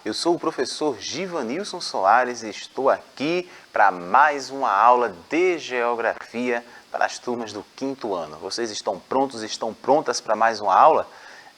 eu sou o professor Givanilson Soares e estou aqui para mais uma aula de Geografia para as turmas do 5º ano. Vocês estão prontos, estão prontas para mais uma aula?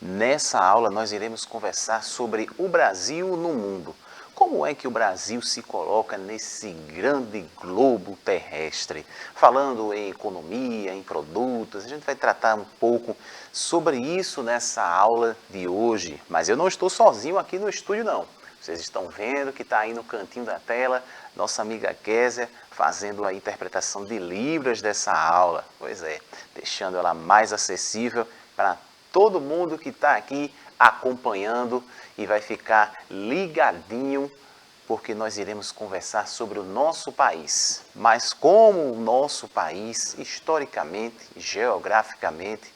Nessa aula nós iremos conversar sobre o Brasil no mundo. Como é que o Brasil se coloca nesse grande globo terrestre? Falando em economia, em produtos, a gente vai tratar um pouco sobre isso nessa aula de hoje. Mas eu não estou sozinho aqui no estúdio não. Vocês estão vendo que está aí no cantinho da tela nossa amiga Késia fazendo a interpretação de Libras dessa aula. Pois é, deixando ela mais acessível para todo mundo que está aqui acompanhando e vai ficar ligadinho, porque nós iremos conversar sobre o nosso país. Mas como o nosso país, historicamente, geograficamente,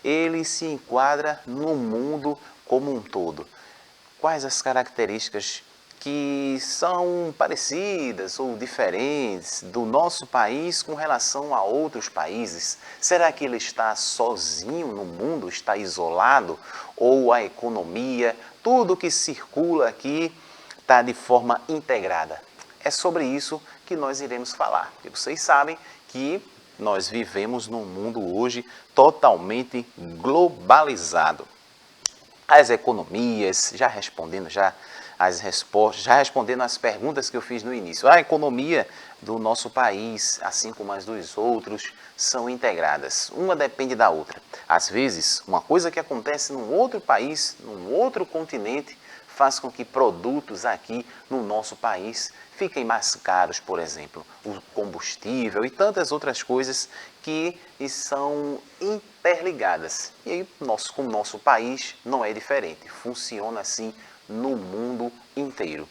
ele se enquadra no mundo como um todo. Quais as características que são parecidas ou diferentes do nosso país com relação a outros países? Será que ele está sozinho no mundo, está isolado? Ou a economia, tudo que circula aqui está de forma integrada? É sobre isso que nós iremos falar. E vocês sabem que nós vivemos num mundo hoje totalmente globalizado. As economias, já respondendo as respostas, já respondendo as perguntas que eu fiz no início. A economia do nosso país, assim como as dos outros, são integradas. Uma depende da outra. Às vezes, uma coisa que acontece num outro país, num outro continente, faz com que produtos aqui no nosso país fiquem mais caros, por exemplo, o combustível e tantas outras coisas que são interligadas. E aí, com o nosso país não é diferente, funciona assim no mundo inteiro.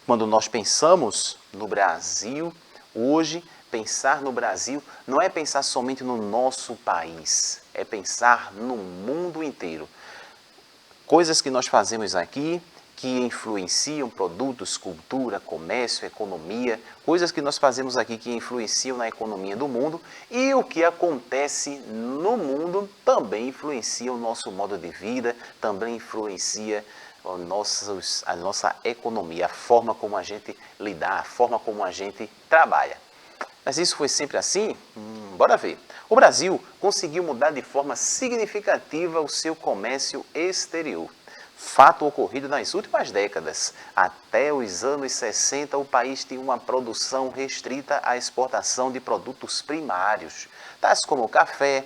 Quando nós pensamos no Brasil, hoje, pensar no Brasil não é pensar somente no nosso país, é pensar no mundo inteiro. Coisas que nós fazemos aqui que influenciam produtos, cultura, comércio, economia, coisas que nós fazemos aqui que influenciam na economia do mundo, e o que acontece no mundo também influencia o nosso modo de vida, também influencia a nossa economia, a forma como a gente lidar, a forma como a gente trabalha. Mas isso foi sempre assim? Bora ver. O Brasil conseguiu mudar de forma significativa o seu comércio exterior. Fato ocorrido nas últimas décadas. Até os anos 60, o país tinha uma produção restrita à exportação de produtos primários, tais como o café,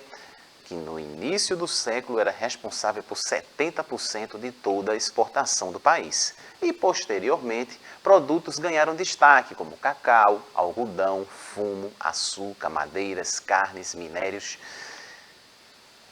que no início do século era responsável por 70% de toda a exportação do país. E, posteriormente, produtos ganharam destaque, como cacau, algodão, fumo, açúcar, madeiras, carnes, minérios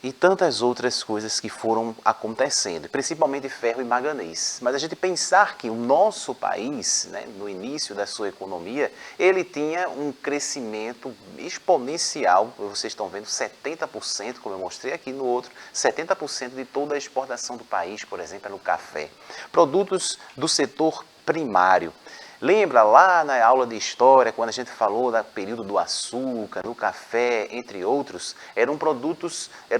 e tantas outras coisas que foram acontecendo, principalmente ferro e manganês. Mas a gente pensar que o nosso país, no início da sua economia, ele tinha um crescimento exponencial, vocês estão vendo 70%, como eu mostrei aqui no outro, 70% de toda a exportação do país, por exemplo, é no café. Produtos do setor primário. Lembra lá na aula de história, quando a gente falou do período do açúcar, do café, entre outros, eram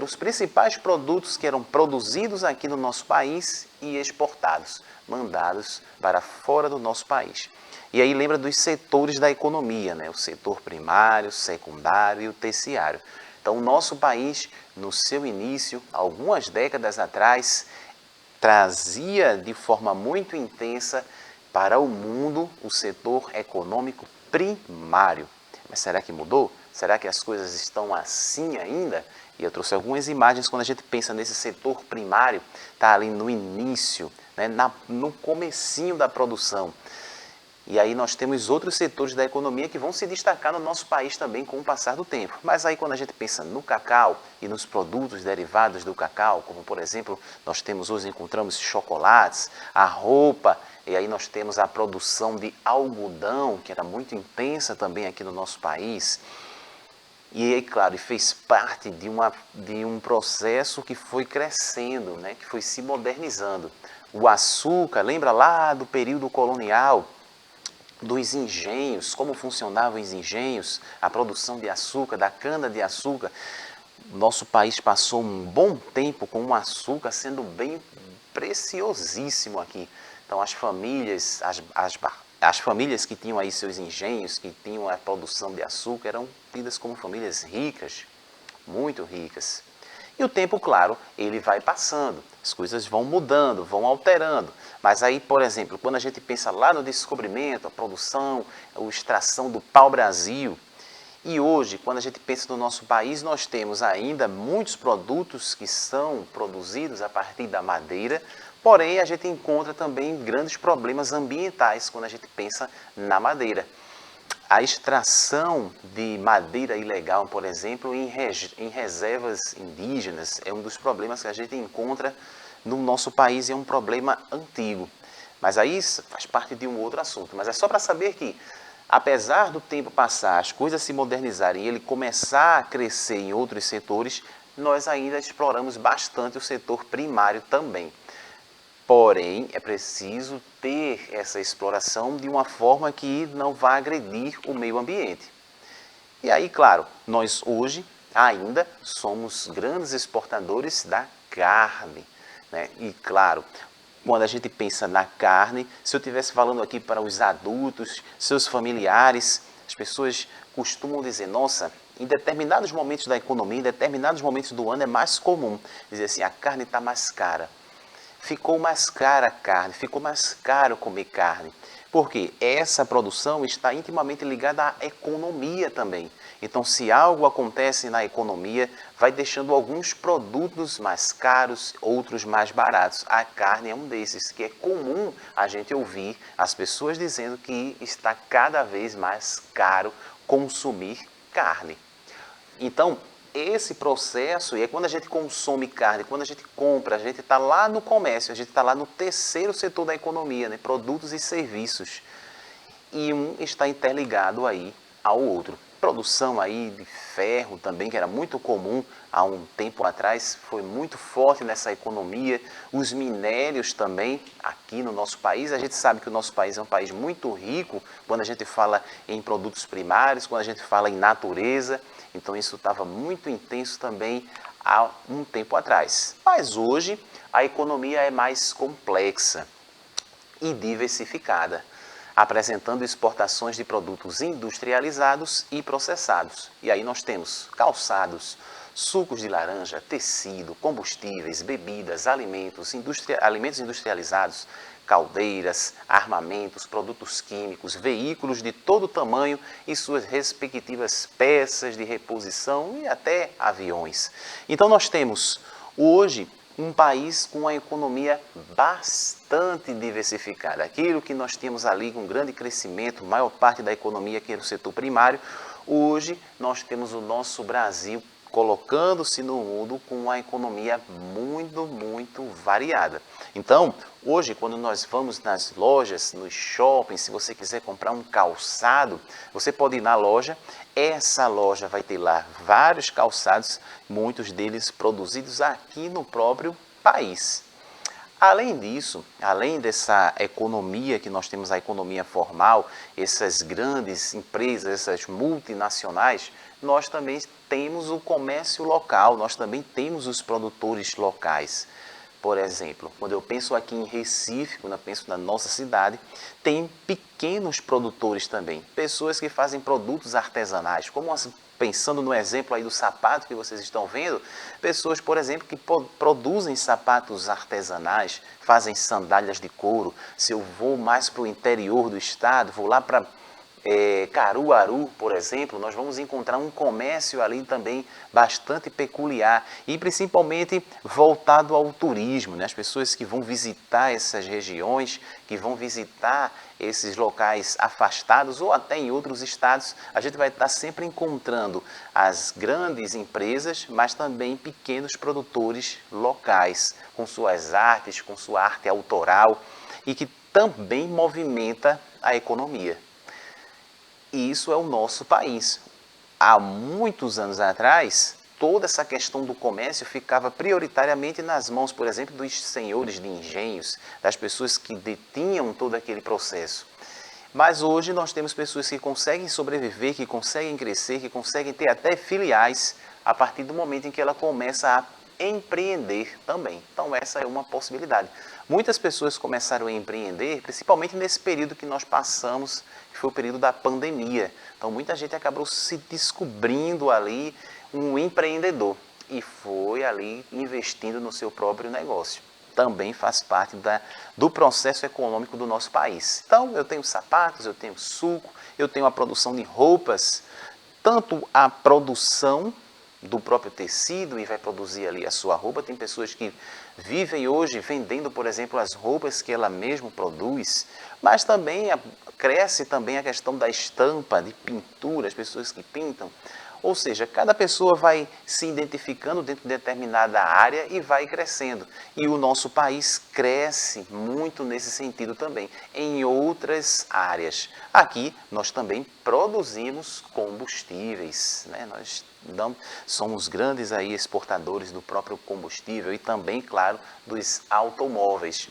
os principais produtos que eram produzidos aqui no nosso país e exportados, mandados para fora do nosso país. E aí lembra dos setores da economia, o setor primário, secundário e o terciário. Então o nosso país, no seu início, algumas décadas atrás, trazia de forma muito intensa para o mundo o setor econômico primário. Mas será que mudou? Será que as coisas estão assim ainda? E eu trouxe algumas imagens quando a gente pensa nesse setor primário, está ali no início, no comecinho da produção. E aí nós temos outros setores da economia que vão se destacar no nosso país também com o passar do tempo. Mas aí quando a gente pensa no cacau e nos produtos derivados do cacau, como por exemplo, hoje encontramos chocolates, a roupa, e aí nós temos a produção de algodão, que era muito intensa também aqui no nosso país. E aí, claro, fez parte de um processo que foi crescendo, que foi se modernizando. O açúcar, lembra lá do período colonial, dos engenhos, como funcionavam os engenhos, a produção de açúcar, da cana-de-açúcar. Nosso país passou um bom tempo com o açúcar sendo bem preciosíssimo aqui. Então as famílias que tinham aí seus engenhos, que tinham a produção de açúcar, eram tidas como famílias ricas, muito ricas. E o tempo, claro, ele vai passando, as coisas vão mudando, vão alterando. Mas aí, por exemplo, quando a gente pensa lá no descobrimento, a produção, a extração do pau-brasil, e hoje, quando a gente pensa no nosso país, nós temos ainda muitos produtos que são produzidos a partir da madeira, porém a gente encontra também grandes problemas ambientais quando a gente pensa na madeira. A extração de madeira ilegal, por exemplo, em reservas indígenas, é um dos problemas que a gente encontra no nosso país e é um problema antigo. Mas aí isso faz parte de um outro assunto. Mas é só para saber que, apesar do tempo passar, as coisas se modernizarem e ele começar a crescer em outros setores, nós ainda exploramos bastante o setor primário também. Porém, é preciso ter essa exploração de uma forma que não vá agredir o meio ambiente. E aí, claro, nós hoje ainda somos grandes exportadores da carne, né? E claro, quando a gente pensa na carne, se eu estivesse falando aqui para os adultos, seus familiares, as pessoas costumam dizer, nossa, em determinados momentos da economia, em determinados momentos do ano é mais comum dizer assim, a carne está mais cara. Ficou mais cara a carne, ficou mais caro comer carne. Porque essa produção está intimamente ligada à economia também. Então, se algo acontece na economia, vai deixando alguns produtos mais caros, outros mais baratos. A carne é um desses, que é comum a gente ouvir as pessoas dizendo que está cada vez mais caro consumir carne. Então, esse processo, e é quando a gente consome carne, quando a gente compra, a gente está lá no comércio, a gente está lá no terceiro setor da economia, né? Produtos e serviços. E um está interligado aí ao outro. Produção aí de ferro também, que era muito comum há um tempo atrás, foi muito forte nessa economia. Os minérios também, aqui no nosso país, a gente sabe que o nosso país é um país muito rico quando a gente fala em produtos primários, quando a gente fala em natureza. Então isso estava muito intenso também há um tempo atrás. Mas hoje a economia é mais complexa e diversificada, apresentando exportações de produtos industrializados e processados. E aí nós temos calçados, sucos de laranja, tecido, combustíveis, bebidas, alimentos industrializados, caldeiras, armamentos, produtos químicos, veículos de todo tamanho e suas respectivas peças de reposição e até aviões. Então nós temos hoje um país com uma economia bastante diversificada. Aquilo que nós tínhamos ali com grande crescimento, maior parte da economia que era o setor primário, hoje nós temos o nosso Brasil colocando-se no mundo com uma economia muito variada. Então, hoje, quando nós vamos nas lojas, nos shoppings, se você quiser comprar um calçado, você pode ir na loja, essa loja vai ter lá vários calçados, muitos deles produzidos aqui no próprio país. Além disso, além dessa economia que nós temos, a economia formal, essas grandes empresas, essas multinacionais, nós também temos o comércio local, nós também temos os produtores locais. Por exemplo, quando eu penso aqui em Recife, quando eu penso na nossa cidade, tem pequenos produtores também, pessoas que fazem produtos artesanais, como pensando no exemplo aí do sapato que vocês estão vendo, pessoas, por exemplo, que produzem sapatos artesanais, fazem sandálias de couro. Se eu vou mais para o interior do estado, vou lá para Caruaru, por exemplo, nós vamos encontrar um comércio ali também bastante peculiar e principalmente voltado ao turismo, né? As pessoas que vão visitar essas regiões, que vão visitar esses locais afastados ou até em outros estados, a gente vai estar sempre encontrando as grandes empresas, mas também pequenos produtores locais, com suas artes, com sua arte autoral e que também movimenta a economia. E isso é o nosso país. Há muitos anos atrás, toda essa questão do comércio ficava prioritariamente nas mãos, por exemplo, dos senhores de engenhos, das pessoas que detinham todo aquele processo. Mas hoje nós temos pessoas que conseguem sobreviver, que conseguem crescer, que conseguem ter até filiais a partir do momento em que ela começa a empreender também. Então essa é uma possibilidade. muitas pessoas começaram a empreender, principalmente nesse período que nós passamos, que foi o período da pandemia. Então, muita gente acabou se descobrindo ali um empreendedor e foi ali investindo no seu próprio negócio. Também faz parte do processo econômico do nosso país. Então, eu tenho sapatos, eu tenho suco, eu tenho a produção de roupas, tanto a produção do próprio tecido e vai produzir ali a sua roupa. Tem pessoas que vivem hoje vendendo, por exemplo, as roupas que ela mesma produz, mas também cresce também a questão da estampa, de pintura, as pessoas que pintam. Ou seja, cada pessoa vai se identificando dentro de determinada área e vai crescendo. E o nosso país cresce muito nesse sentido também, em outras áreas. Aqui nós também produzimos combustíveis, né? Nós somos grandes aí exportadores do próprio combustível e também, claro, dos automóveis.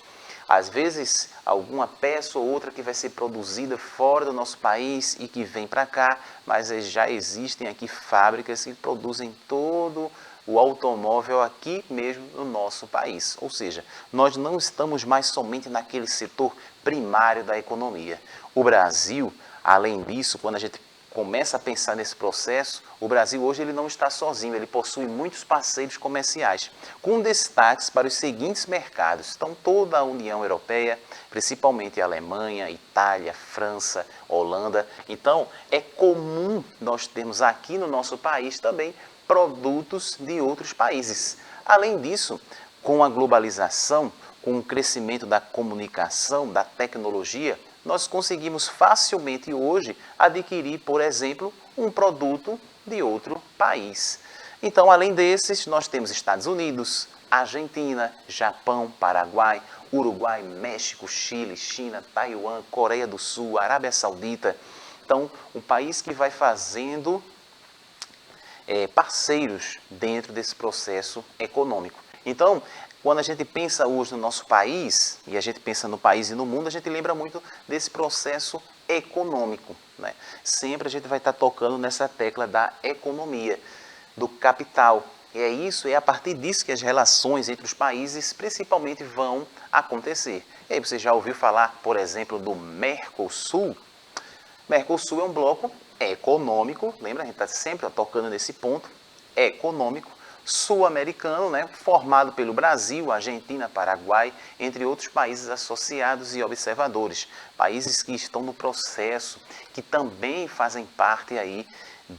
Às vezes, alguma peça ou outra que vai ser produzida fora do nosso país e que vem para cá, mas já existem aqui fábricas que produzem todo o automóvel aqui mesmo no nosso país. Ou seja, nós não estamos mais somente naquele setor primário da economia. O Brasil, além disso, quando a gente começa a pensar nesse processo, o Brasil hoje ele não está sozinho, ele possui muitos parceiros comerciais, com destaques para os seguintes mercados. Então, toda a União Europeia, principalmente a Alemanha, Itália, França, Holanda. Então, é comum nós termos aqui no nosso país também produtos de outros países. Além disso, com a globalização, com o crescimento da comunicação, da tecnologia, nós conseguimos facilmente hoje adquirir, por exemplo, um produto de outro país. Então, além desses, nós temos Estados Unidos, Argentina, Japão, Paraguai, Uruguai, México, Chile, China, Taiwan, Coreia do Sul, Arábia Saudita. Então, um país que vai fazendo parceiros dentro desse processo econômico. Então, quando a gente pensa hoje no nosso país, e a gente pensa no país e no mundo, a gente lembra muito desse processo econômico, né? Sempre a gente vai estar tocando nessa tecla da economia, do capital. E é a partir disso que as relações entre os países principalmente vão acontecer. E aí você já ouviu falar, por exemplo, do Mercosul? Mercosul é um bloco econômico, lembra? A gente está sempre tocando nesse ponto, econômico, sul-americano, né, formado pelo Brasil, Argentina, Paraguai, entre outros países associados e observadores, países que estão no processo, que também fazem parte aí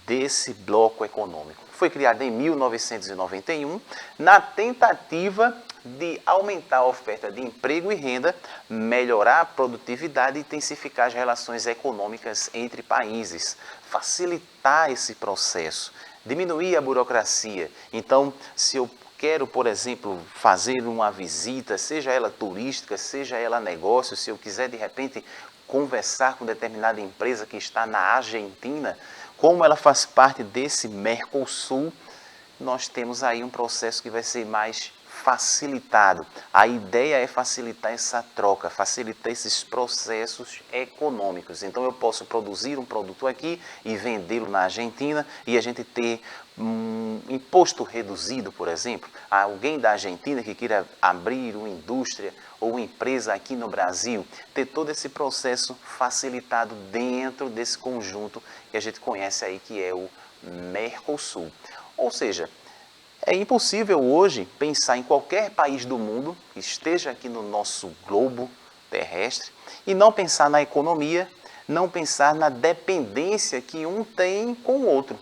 desse bloco econômico. Foi criado em 1991, na tentativa de aumentar a oferta de emprego e renda, melhorar a produtividade e intensificar as relações econômicas entre países, facilitar esse processo, diminuir a burocracia. Então, se eu quero, por exemplo, fazer uma visita, seja ela turística, seja ela negócio, se eu quiser de repente conversar com determinada empresa que está na Argentina, como ela faz parte desse Mercosul, nós temos aí um processo que vai ser mais facilitado. A ideia é facilitar essa troca, facilitar esses processos econômicos. Então eu posso produzir um produto aqui e vendê-lo na Argentina e a gente ter imposto reduzido, por exemplo. Alguém da Argentina que queira abrir uma indústria ou uma empresa aqui no Brasil, ter todo esse processo facilitado dentro desse conjunto que a gente conhece aí, que é o Mercosul. Ou seja, é impossível hoje pensar em qualquer país do mundo que esteja aqui no nosso globo terrestre e não pensar na economia, não pensar na dependência que um tem com o outro.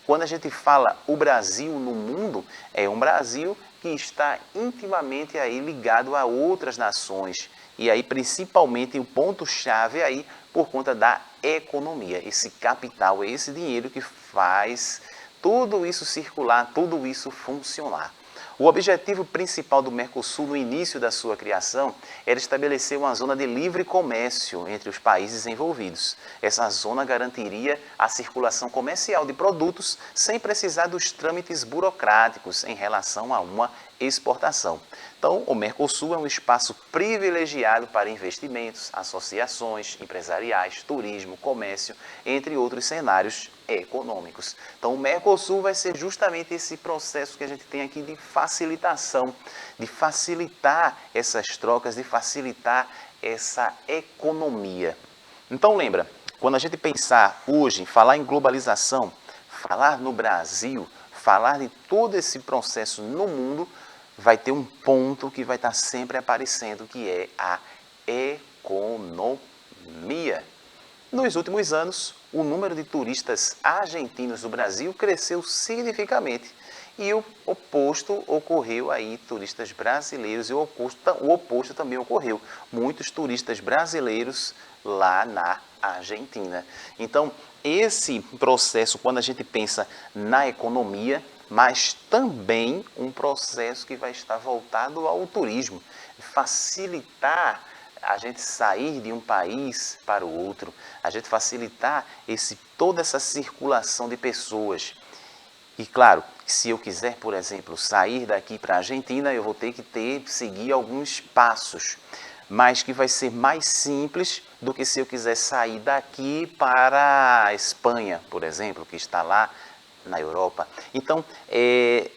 Quando a gente fala o Brasil no mundo, é um Brasil que está intimamente aí ligado a outras nações. E aí, principalmente, o ponto-chave aí por conta da economia. Esse capital, esse dinheiro que faz tudo isso circular, tudo isso funcionar. O objetivo principal do Mercosul no início da sua criação era estabelecer uma zona de livre comércio entre os países envolvidos. Essa zona garantiria a circulação comercial de produtos sem precisar dos trâmites burocráticos em relação a uma exportação. Então, o Mercosul é um espaço privilegiado para investimentos, associações empresariais, turismo, comércio, entre outros cenários econômicos. Então, o Mercosul vai ser justamente esse processo que a gente tem aqui de facilitação, de facilitar essas trocas, de facilitar essa economia. Então, lembra, quando a gente pensar hoje em falar em globalização, falar no Brasil, falar de todo esse processo no mundo, vai ter um ponto que vai estar sempre aparecendo, que é a economia. Nos últimos anos, o número de turistas argentinos do Brasil cresceu significativamente e o oposto ocorreu aí, turistas brasileiros, e o oposto também ocorreu. Muitos turistas brasileiros lá na Argentina. Então, esse processo, quando a gente pensa na economia, mas também um processo que vai estar voltado ao turismo, facilitar a gente sair de um país para o outro, a gente facilitar toda essa circulação de pessoas. E claro, se eu quiser, por exemplo, sair daqui para a Argentina, eu vou ter que seguir alguns passos, mas que vai ser mais simples do que se eu quiser sair daqui para a Espanha, por exemplo, que está lá na Europa. Então, é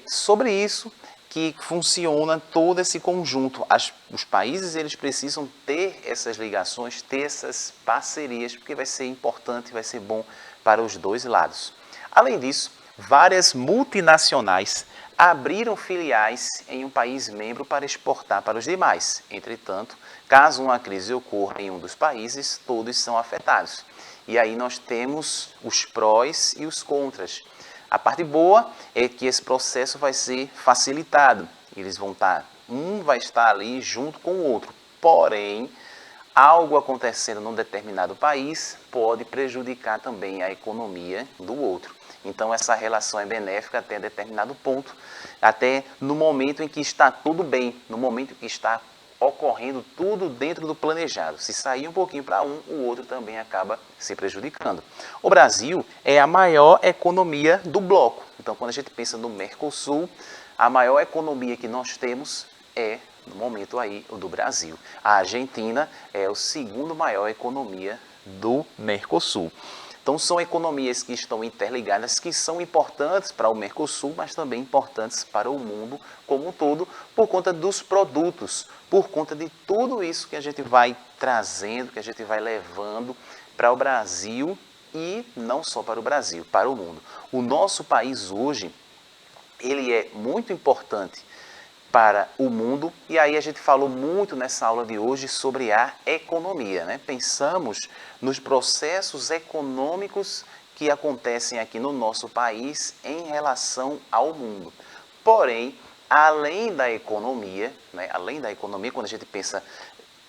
sobre isso que funciona todo esse conjunto. Os países eles precisam ter essas ligações, ter essas parcerias, porque vai ser importante, vai ser bom para os dois lados. Além disso, várias multinacionais abriram filiais em um país membro para exportar para os demais. Entretanto, caso uma crise ocorra em um dos países, todos são afetados. E aí nós temos os prós e os contras. A parte boa é que esse processo vai ser facilitado. Um vai estar ali junto com o outro. Porém, algo acontecendo num determinado país pode prejudicar também a economia do outro. Então, essa relação é benéfica até determinado ponto, até no momento em que está tudo bem, no momento em que está ocorrendo tudo dentro do planejado. Se sair um pouquinho para um, o outro também acaba se prejudicando. O Brasil é a maior economia do bloco. Então, quando a gente pensa no Mercosul, a maior economia que nós temos é, no momento aí, o do Brasil. A Argentina é a segunda maior economia do Mercosul. Então, são economias que estão interligadas, que são importantes para o Mercosul, mas também importantes para o mundo como um todo, por conta dos produtos, por conta de tudo isso que a gente vai trazendo, que a gente vai levando para o Brasil e não só para o Brasil, para o mundo. O nosso país hoje, ele é muito importante para o mundo, e aí a gente falou muito nessa aula de hoje sobre a economia, né? Pensamos nos processos econômicos que acontecem aqui no nosso país em relação ao mundo. Porém, além da economia, né? Além da economia, quando a gente pensa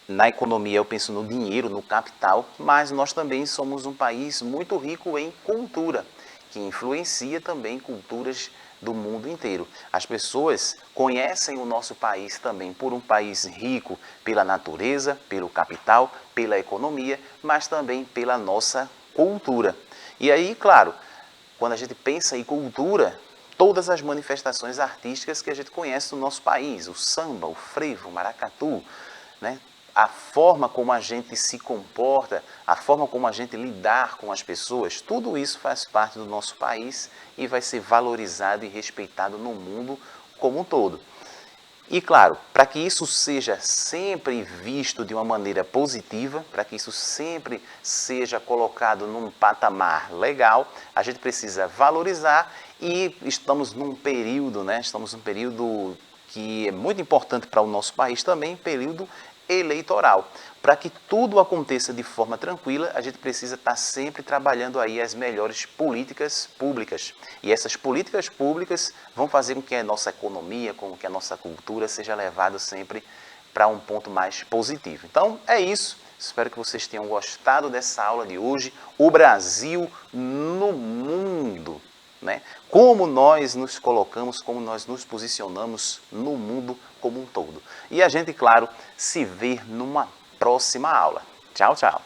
na economia, eu penso no dinheiro, no capital, mas nós também somos um país muito rico em cultura, que influencia também culturas do mundo inteiro. As pessoas conhecem o nosso país também por um país rico pela natureza, pelo capital, pela economia, mas também pela nossa cultura. E aí, claro, quando a gente pensa em cultura, todas as manifestações artísticas que a gente conhece no nosso país, o samba, o frevo, o maracatu, né? A forma como a gente se comporta, a forma como a gente lidar com as pessoas, tudo isso faz parte do nosso país e vai ser valorizado e respeitado no mundo como um todo. E claro, para que isso seja sempre visto de uma maneira positiva, para que isso sempre seja colocado num patamar legal, a gente precisa valorizar e estamos num período, né? Estamos num período que é muito importante para o nosso país também, período eleitoral. Para que tudo aconteça de forma tranquila, a gente precisa estar sempre trabalhando aí as melhores políticas públicas. E essas políticas públicas vão fazer com que a nossa economia, com que a nossa cultura seja levada sempre para um ponto mais positivo. Então, é isso. Espero que vocês tenham gostado dessa aula de hoje. O Brasil no mundo, né? Como nós nos colocamos, como nós nos posicionamos no mundo como um todo. E a gente, claro, se vê numa próxima aula. Tchau, tchau!